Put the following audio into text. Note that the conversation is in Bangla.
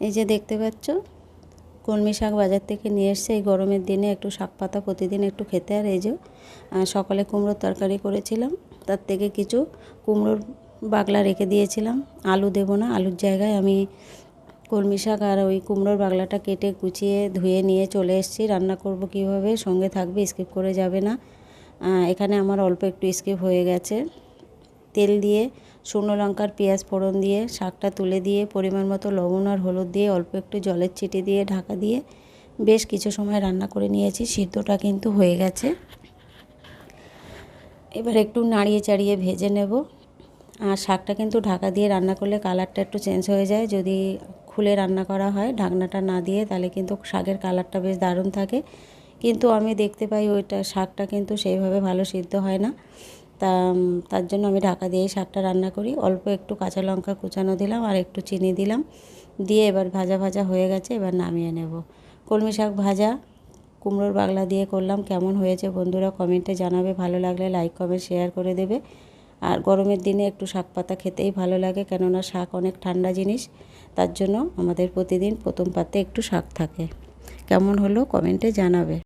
এই যে দেখতে পাচ্ছ কলমি শাক বাজার থেকে নিয়ে এসছে। এই গরমের দিনে একটু শাক পাতা প্রতিদিন একটু খেতে। আর এই যে সকালে কুমড়োর তরকারি করেছিলাম, তার থেকে কিছু কুমড়োর বাগলা রেখে দিয়েছিলাম। আলু দেবো না, আলুর জায়গায় আমি কলমি শাক আর ওই কুমড়োর বাগলাটা কেটে কুচিয়ে ধুয়ে নিয়ে চলে এসেছি। রান্না করব কিভাবে, সঙ্গে থাকবে, স্কিপ করে যাবে না। এখানে আমার অল্প একটু স্কিপ হয়ে গেছে। তেল দিয়ে শুকনো লঙ্কার পেঁয়াজ ফোড়ন দিয়ে শাকটা তুলে দিয়ে পরিমাণ মতো লবণ আর হলুদ দিয়ে অল্প একটু জলের ছিটে দিয়ে ঢাকা দিয়ে বেশ কিছু সময় রান্না করে নিয়েছি। সিদ্ধটা কিন্তু হয়ে গেছে। এবার একটু নাড়িয়ে চাড়িয়ে ভেজে নেব। আর শাকটা কিন্তু ঢাকা দিয়ে রান্না করলে কালারটা একটু চেঞ্জ হয়ে যায়। যদি খুলে রান্না করা হয় ঢাকনাটা না দিয়ে, তাহলে কিন্তু শাকের কালারটা বেশ দারুণ থাকে। কিন্তু আমি দেখতে পাই ওইটা শাকটা কিন্তু সেইভাবে ভালো সিদ্ধ হয় না। তার জন্য আমি ঢাকা দিয়ে শাকটা রান্না করি। অল্প একটু কাঁচা লঙ্কা কুচানো দিলাম আর একটু চিনি দিলাম, দিয়ে এবার ভাজা ভাজা হয়ে গেছে। এবার নামিয়ে নেব। কলমি শাক ভাজা কুমড়োর বাগলা দিয়ে করলাম। কেমন হয়েছে বন্ধুরা কমেন্টে জানাবে। ভালো লাগলে লাইক কমেন্ট শেয়ার করে দেবে। আর গরমের দিনে একটু শাক পাতা খেতেই ভালো লাগে, কেননা শাক অনেক ঠান্ডা জিনিস। তার জন্য আমাদের প্রতিদিন প্রথম পাতে একটু শাক থাকে। কেমন হলো কমেন্টে জানাবে।